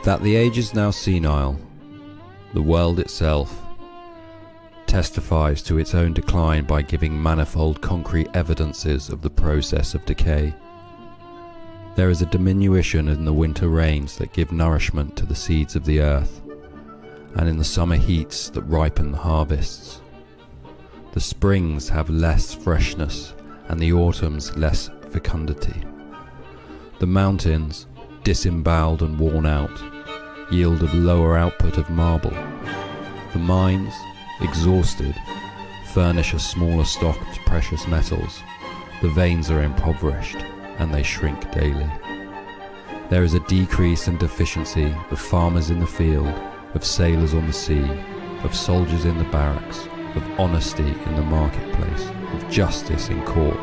That the age is now senile, the world itself, testifies to its own decline by giving manifold concrete evidences of the process of decay. There is a diminution in the winter rains that give nourishment to the seeds of the earth, and in the summer heats that ripen the harvests. The springs have less freshness, and the autumns less fecundity. The mountains, disemboweled and worn out, yield a lower output of marble. The mines, exhausted, furnish a smaller stock of precious metals. The veins are impoverished, and they shrink daily. There is a decrease and deficiency of farmers in the field, of sailors on the sea, of soldiers in the barracks, of honesty in the marketplace, of justice in court,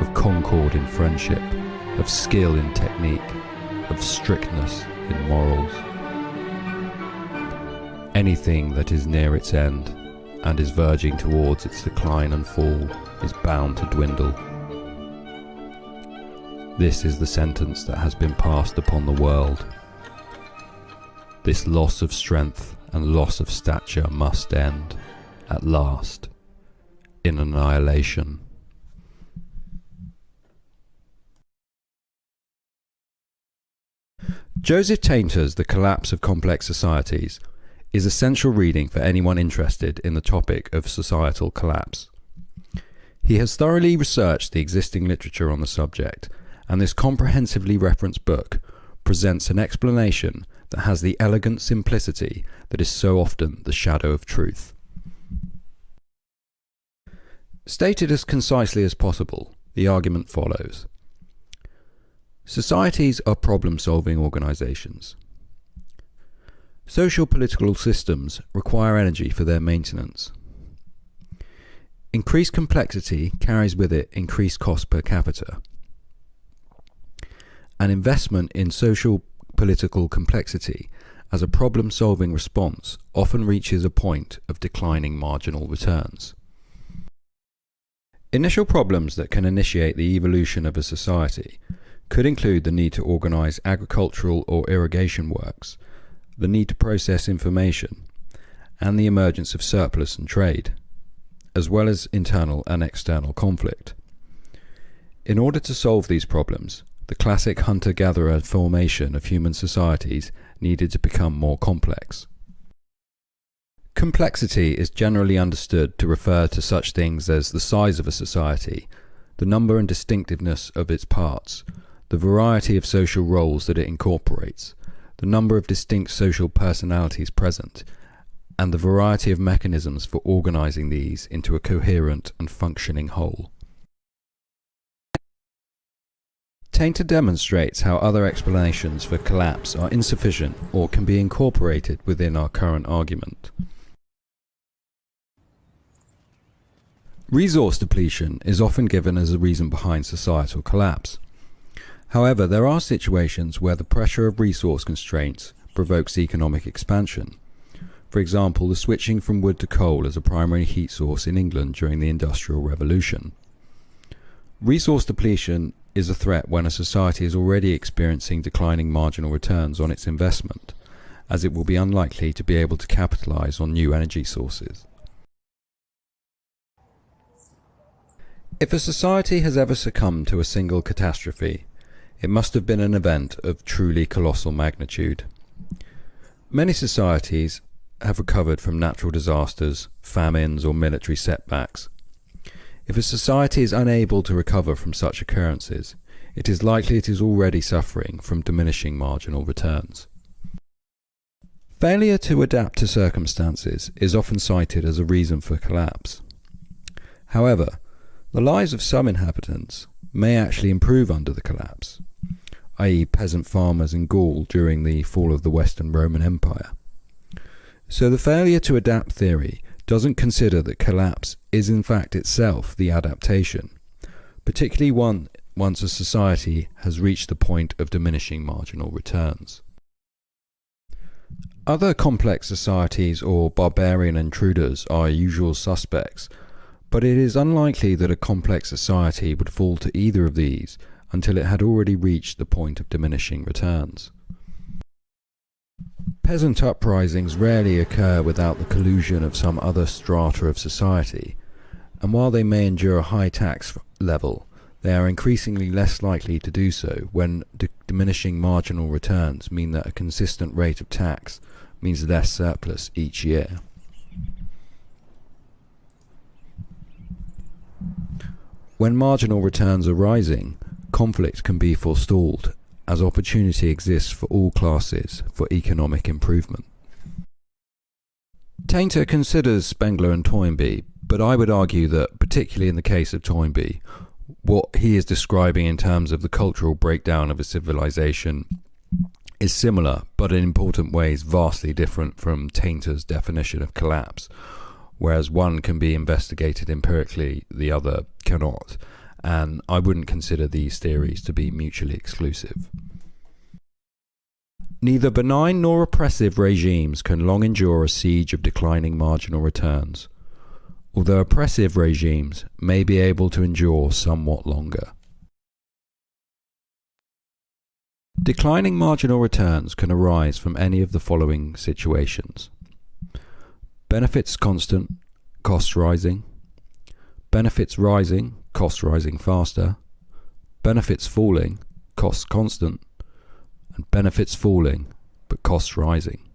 of concord in friendship, of skill in technique, of strictness in morals. Anything that is near its end and is verging towards its decline and fall is bound to dwindle. This is the sentence that has been passed upon the world. This loss of strength and loss of stature must end, at last, in annihilation. Joseph Tainter's The Collapse of Complex Societies is essential reading for anyone interested in the topic of societal collapse. He has thoroughly researched the existing literature on the subject, and this comprehensively referenced book presents an explanation that has the elegant simplicity that is so often the shadow of truth. Stated as concisely as possible, the argument follows. Societies are problem-solving organizations. Social political systems require energy for their maintenance. Increased complexity carries with it increased cost per capita. An investment in social political complexity as a problem-solving response often reaches a point of declining marginal returns. Initial problems that can initiate the evolution of a society could include the need to organize agricultural or irrigation works, the need to process information, and the emergence of surplus and trade, as well as internal and external conflict. In order to solve these problems, the classic hunter-gatherer formation of human societies needed to become more complex. Complexity is generally understood to refer to such things as the size of a society, the number and distinctiveness of its parts, the variety of social roles that it incorporates, the number of distinct social personalities present, and the variety of mechanisms for organizing these into a coherent and functioning whole. Tainter demonstrates how other explanations for collapse are insufficient or can be incorporated within our current argument. Resource depletion is often given as a reason behind societal collapse. However, there are situations where the pressure of resource constraints provokes economic expansion. For example, the switching from wood to coal as a primary heat source in England during the Industrial Revolution. Resource depletion is a threat when a society is already experiencing declining marginal returns on its investment, as it will be unlikely to be able to capitalize on new energy sources. If a society has ever succumbed to a single catastrophe, it must have been an event of truly colossal magnitude. Many societies have recovered from natural disasters, famines, or military setbacks. If a society is unable to recover from such occurrences, it is likely it is already suffering from diminishing marginal returns. Failure to adapt to circumstances is often cited as a reason for collapse. However, the lives of some inhabitants may actually improve under the collapse, i.e. peasant farmers in Gaul during the fall of the Western Roman Empire. So the failure to adapt theory doesn't consider that collapse is in fact itself the adaptation, particularly once a society has reached the point of diminishing marginal returns. Other complex societies or barbarian intruders are usual suspects, but it is unlikely that a complex society would fall to either of these until it had already reached the point of diminishing returns. Peasant uprisings rarely occur without the collusion of some other strata of society, and while they may endure a high tax level, they are increasingly less likely to do so when diminishing marginal returns mean that a consistent rate of tax means less surplus each year. When marginal returns are rising, conflict can be forestalled, as opportunity exists for all classes for economic improvement. Tainter considers Spengler and Toynbee, but I would argue that, particularly in the case of Toynbee, what he is describing in terms of the cultural breakdown of a civilization is similar, but in important ways vastly different from Tainter's definition of collapse, whereas one can be investigated empirically, the other cannot, and I wouldn't consider these theories to be mutually exclusive. Neither benign nor oppressive regimes can long endure a siege of declining marginal returns, although oppressive regimes may be able to endure somewhat longer. Declining marginal returns can arise from any of the following situations: benefits constant, costs rising; benefits rising, costs rising faster; benefits falling, costs constant; and benefits falling, but costs rising.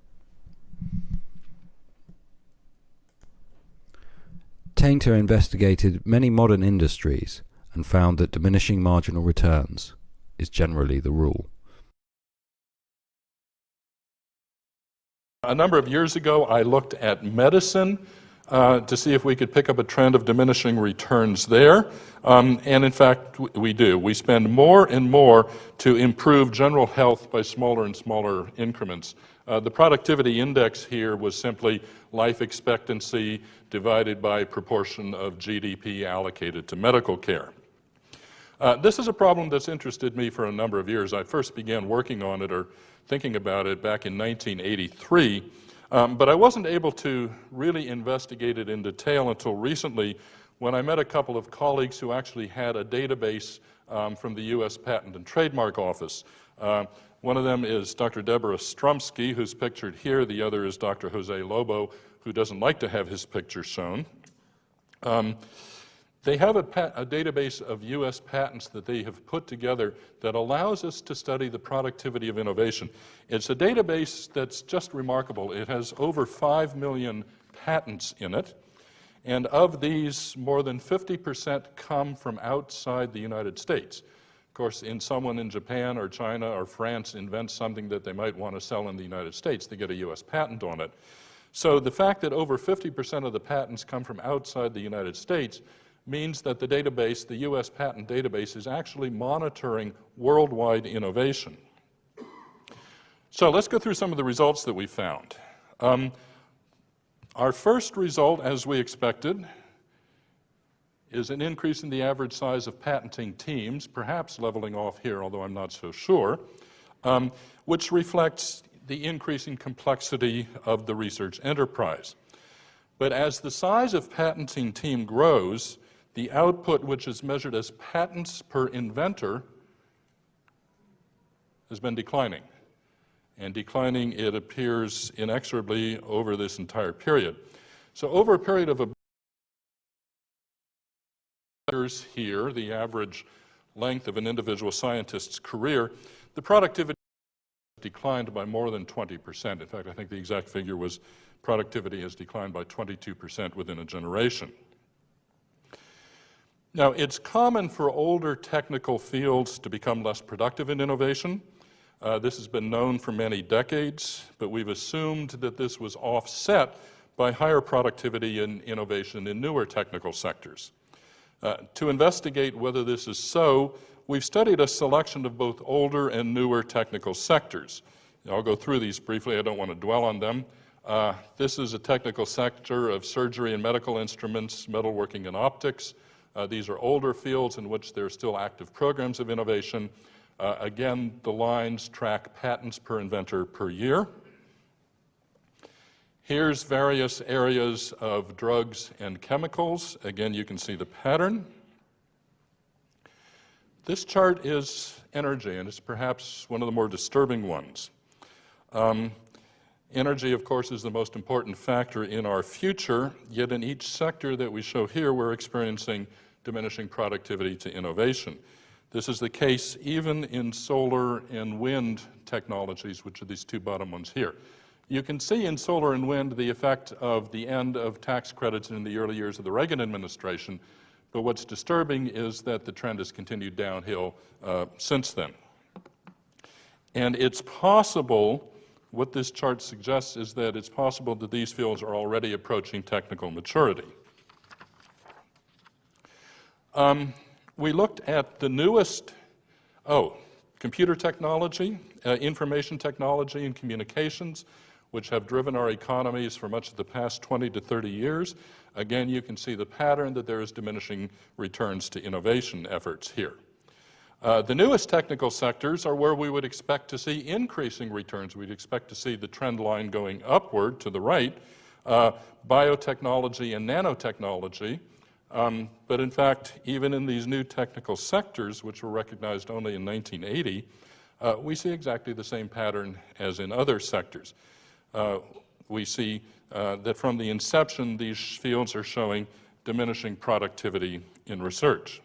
Tainter investigated many modern industries and found that diminishing marginal returns is generally the rule. A number of years ago, I looked at medicine to see if we could pick up a trend of diminishing returns there. And in fact, we do. We spend more and more to improve general health by smaller and smaller increments. The productivity index here was simply life expectancy divided by proportion of GDP allocated to medical care. This is a problem that's interested me for a number of years. I first began working on it or thinking about it back in 1983. But I wasn't able to really investigate it in detail until recently when I met a couple of colleagues who actually had a database from the U.S. Patent and Trademark Office. One of them is Dr. Deborah Strumsky, who's pictured here. The other is Dr. Jose Lobo, who doesn't like to have his picture shown. They have a database of U.S. patents that they have put together that allows us to study the productivity of innovation. It's a database that's just remarkable. It has over 5 million patents in it, and of these, more than 50% come from outside the United States. Of course, someone in Japan or China or France invents something that they might want to sell in the United States, they get a U.S. patent on it. So the fact that over 50% of the patents come from outside the United States means that the database, the U.S. patent database, is actually monitoring worldwide innovation. So let's go through some of the results that we found. Our first result, as we expected, is an increase in the average size of patenting teams, perhaps leveling off here, although I'm not so sure, which reflects the increasing complexity of the research enterprise. But as the size of patenting team grows, the output, which is measured as patents per inventor, has been declining. And declining, it appears, inexorably over this entire period. So over a period of years here, the average length of an individual scientist's career, the productivity declined by more than 20%. In fact, I think the exact figure was productivity has declined by 22% within a generation. Now, it's common for older technical fields to become less productive in innovation. This has been known for many decades, but we've assumed that this was offset by higher productivity and innovation in newer technical sectors. To investigate whether this is so, we've studied a selection of both older and newer technical sectors. I'll go through these briefly. I don't want to dwell on them. This is a technical sector of surgery and medical instruments, metalworking and optics. These are older fields in which there are still active programs of innovation. Again, the lines track patents per inventor per year. Here's various areas of drugs and chemicals. Again, you can see the pattern. This chart is energy, and it's perhaps one of the more disturbing ones. Energy, of course, is the most important factor in our future, yet in each sector that we show here, we're experiencing diminishing productivity to innovation. This is the case even in solar and wind technologies, which are these two bottom ones here. You can see in solar and wind the effect of the end of tax credits in the early years of the Reagan administration, but what's disturbing is that the trend has continued downhill since then. And it's possible, what this chart suggests is that it's possible that these fields are already approaching technical maturity. We looked at the newest, computer technology, information technology and communications, which have driven our economies for much of the past 20 to 30 years. Again, you can see the pattern that there is diminishing returns to innovation efforts here. The newest technical sectors are where we would expect to see increasing returns. We'd expect to see the trend line going upward to the right, biotechnology and nanotechnology. But in fact, even in these new technical sectors, which were recognized only in 1980, we see exactly the same pattern as in other sectors. We see that from the inception, these fields are showing diminishing productivity in research.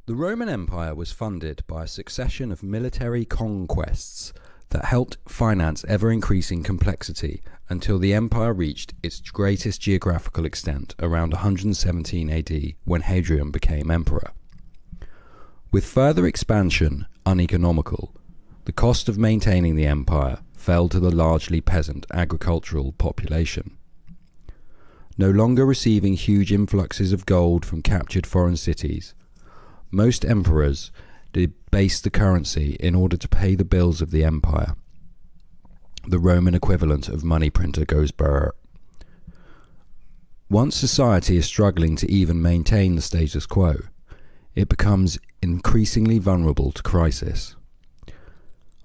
The Roman Empire was funded by a succession of military conquests that helped finance ever-increasing complexity until the empire reached its greatest geographical extent around 117 AD when Hadrian became emperor. With further expansion uneconomical, the cost of maintaining the empire fell to the largely peasant agricultural population. No longer receiving huge influxes of gold from captured foreign cities, most emperors debased the currency in order to pay the bills of the empire. The Roman equivalent of money printer goes brr. Once society is struggling to even maintain the status quo, it becomes increasingly vulnerable to crisis.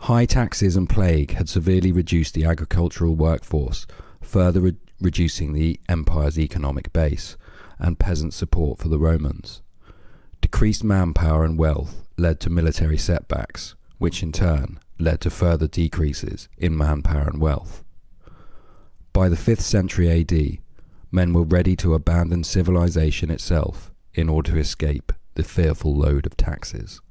High taxes and plague had severely reduced the agricultural workforce, further reducing the empire's economic base and peasant support for the Romans. Decreased manpower and wealth led to military setbacks, which in turn led to further decreases in manpower and wealth. By the 5th century AD, men were ready to abandon civilization itself in order to escape the fearful load of taxes.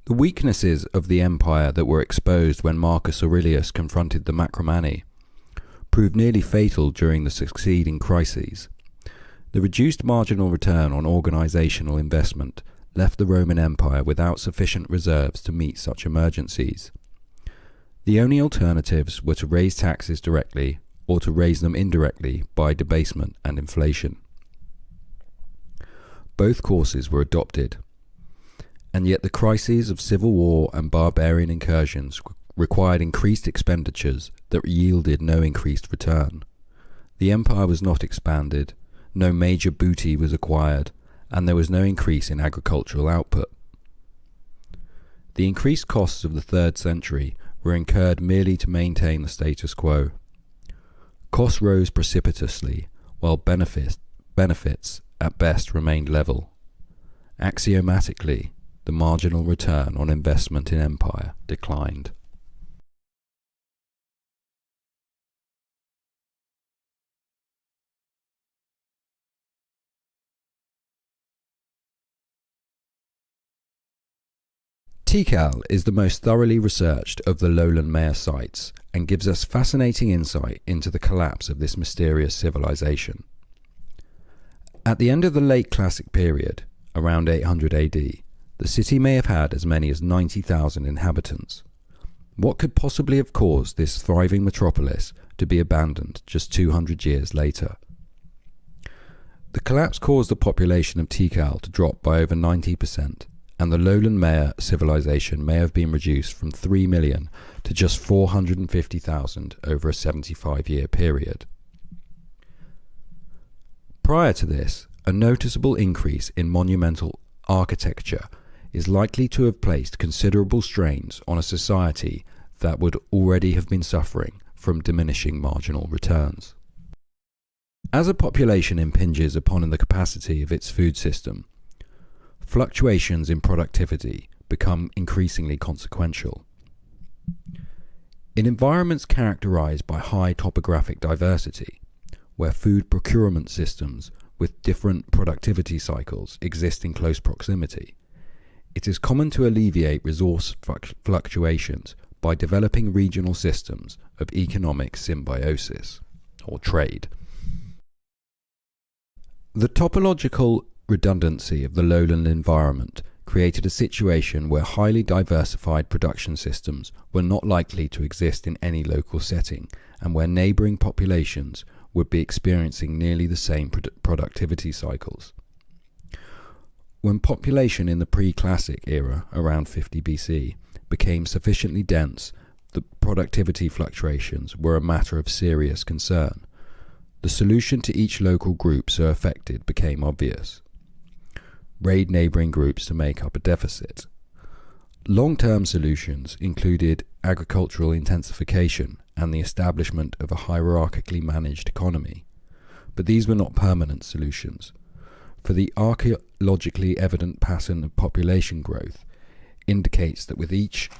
The weaknesses of the empire that were exposed when Marcus Aurelius confronted the Marcomanni proved nearly fatal during the succeeding crises. The reduced marginal return on organizational investment left the Roman Empire without sufficient reserves to meet such emergencies. The only alternatives were to raise taxes directly or to raise them indirectly by debasement and inflation. Both courses were adopted, and yet the crises of civil war and barbarian incursions required increased expenditures that yielded no increased return. The empire was not expanded, no major booty was acquired, and there was no increase in agricultural output. The increased costs of the 3rd century were incurred merely to maintain the status quo. Costs rose precipitously, while benefits at best remained level. Axiomatically, the marginal return on investment in empire declined. Tikal is the most thoroughly researched of the lowland Maya sites and gives us fascinating insight into the collapse of this mysterious civilization. At the end of the late Classic period, around 800 AD, the city may have had as many as 90,000 inhabitants. What could possibly have caused this thriving metropolis to be abandoned just 200 years later? The collapse caused the population of Tikal to drop by over 90%, and the lowland Maya civilization may have been reduced from 3 million to just 450,000 over a 75-year period. Prior to this, a noticeable increase in monumental architecture is likely to have placed considerable strains on a society that would already have been suffering from diminishing marginal returns. As a population impinges upon the capacity of its food system, fluctuations in productivity become increasingly consequential. In environments characterized by high topographic diversity, where food procurement systems with different productivity cycles exist in close proximity, it is common to alleviate resource fluctuations by developing regional systems of economic symbiosis, or trade. The topological redundancy of the lowland environment created a situation where highly diversified production systems were not likely to exist in any local setting, and where neighbouring populations would be experiencing nearly the same productivity cycles. When population in the pre-classic era, around 50 BC, became sufficiently dense, the productivity fluctuations were a matter of serious concern. The solution to each local group so affected became obvious: raid neighbouring groups to make up a deficit. Long-term solutions included agricultural intensification and the establishment of a hierarchically managed economy. But these were not permanent solutions, for the archaeologically evident pattern of population growth indicates that with each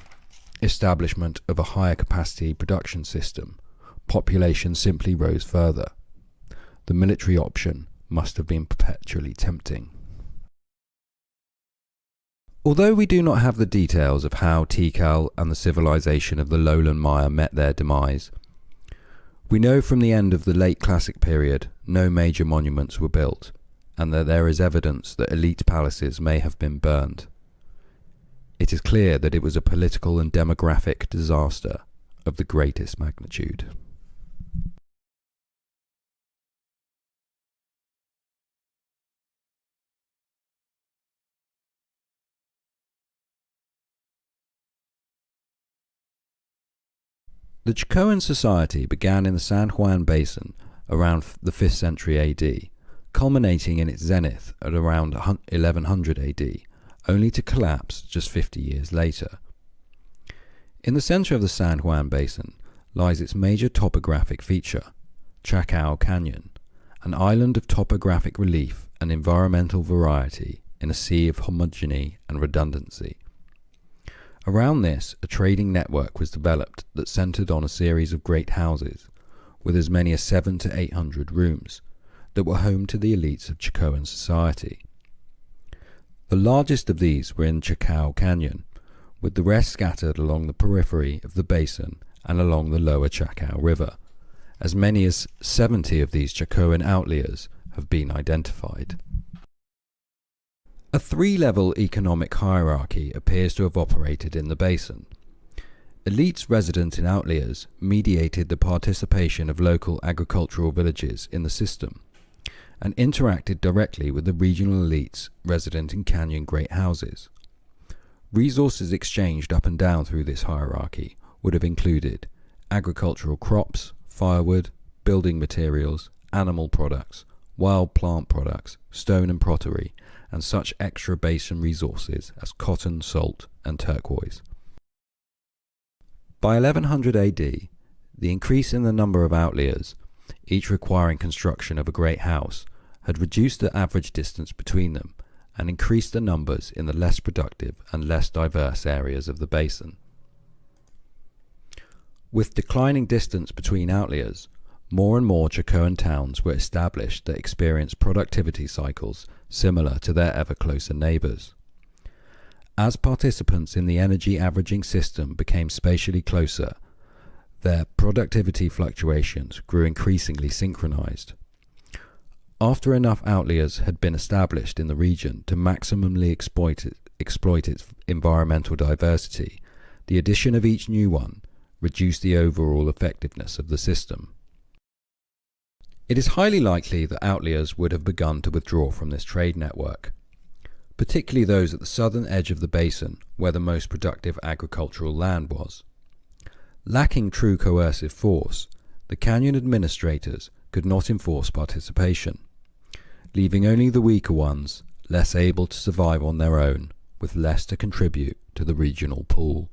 establishment of a higher capacity production system, population simply rose further. The military option must have been perpetually tempting. Although we do not have the details of how Tikal and the civilization of the lowland Maya met their demise, we know from the end of the late classic period no major monuments were built, and that there is evidence that elite palaces may have been burned. It is clear that it was a political and demographic disaster of the greatest magnitude. The Chacoan society began in the San Juan Basin around the 5th century AD, culminating in its zenith at around 1100 AD, only to collapse just 50 years later. In the center of the San Juan Basin lies its major topographic feature, Chacao Canyon, an island of topographic relief and environmental variety in a sea of homogeny and redundancy. Around this, a trading network was developed that centered on a series of great houses, with as many as 700 to 800 rooms, that were home to the elites of Chacoan society. The largest of these were in Chacao Canyon, with the rest scattered along the periphery of the basin and along the lower Chacao River. As many as 70 of these Chacoan outliers have been identified. A three-level economic hierarchy appears to have operated in the basin. Elites resident in outliers mediated the participation of local agricultural villages in the system, and interacted directly with the regional elites resident in canyon great houses. Resources exchanged up and down through this hierarchy would have included agricultural crops, firewood, building materials, animal products, wild plant products, stone and pottery, and such extra basin resources as cotton, salt, and turquoise. By 1100 AD, the increase in the number of outliers, each requiring construction of a great house, had reduced the average distance between them and increased the numbers in the less productive and less diverse areas of the basin. With declining distance between outliers, more and more Chacoan towns were established that experienced productivity cycles similar to their ever closer neighbours. As participants in the energy averaging system became spatially closer, their productivity fluctuations grew increasingly synchronized. After enough outliers had been established in the region to maximally exploit its environmental diversity, the addition of each new one reduced the overall effectiveness of the system. It is highly likely that outliers would have begun to withdraw from this trade network, particularly those at the southern edge of the basin where the most productive agricultural land was. Lacking true coercive force, the canyon administrators could not enforce participation. leaving only the weaker ones less able to survive on their own, with less to contribute to the regional pool.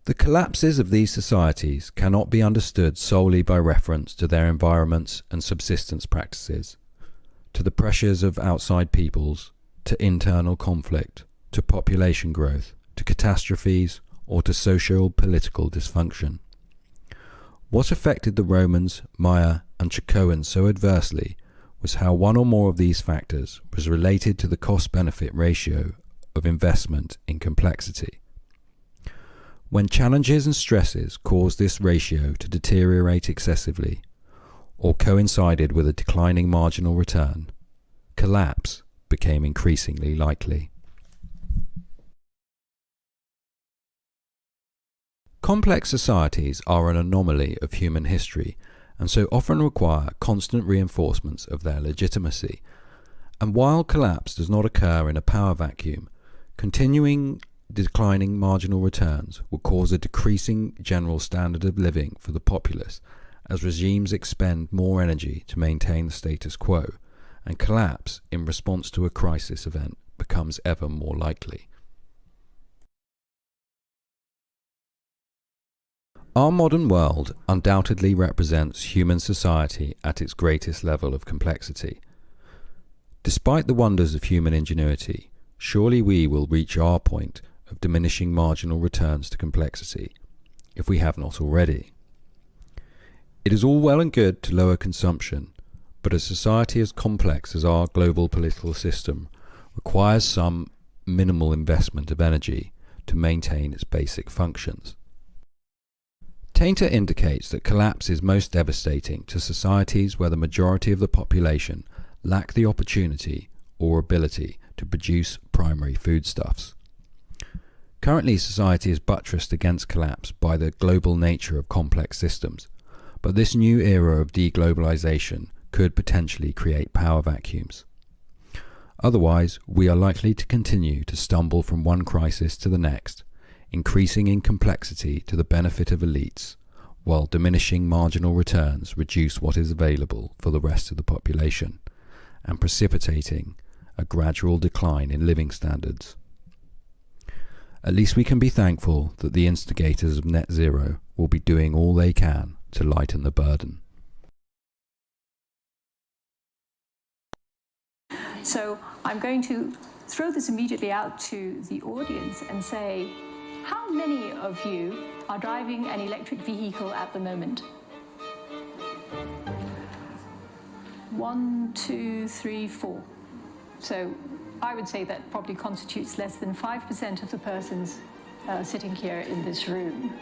The collapses of these societies cannot be understood solely by reference to their environments and subsistence practices, to the pressures of outside peoples, to internal conflict, to population growth, to catastrophes, or to socio-political dysfunction. What affected the Romans, Maya, and Chacoans so adversely was how one or more of these factors was related to the cost-benefit ratio of investment in complexity. When challenges and stresses caused this ratio to deteriorate excessively, or coincided with a declining marginal return, collapse became increasingly likely. Complex societies are an anomaly of human history, and so often require constant reinforcements of their legitimacy. And while collapse does not occur in a power vacuum, continuing declining marginal returns will cause a decreasing general standard of living for the populace as regimes expend more energy to maintain the status quo, and collapse in response to a crisis event becomes ever more likely. Our modern world undoubtedly represents human society at its greatest level of complexity. Despite the wonders of human ingenuity, surely we will reach our point of diminishing marginal returns to complexity, if we have not already. It is all well and good to lower consumption, but a society as complex as our global political system requires some minimal investment of energy to maintain its basic functions. Tainter indicates that collapse is most devastating to societies where the majority of the population lack the opportunity or ability to produce primary foodstuffs. Currently, society is buttressed against collapse by the global nature of complex systems, but this new era of deglobalization could potentially create power vacuums. Otherwise, we are likely to continue to stumble from one crisis to the next, increasing in complexity to the benefit of elites, while diminishing marginal returns reduce what is available for the rest of the population, and precipitating a gradual decline in living standards. At least we can be thankful that the instigators of net zero will be doing all they can to lighten the burden. So I'm going to throw this immediately out to the audience and say, how many of you are driving an electric vehicle at the moment? 1, 2, 3, 4. So I would say that probably constitutes less than 5% of the persons sitting here in this room.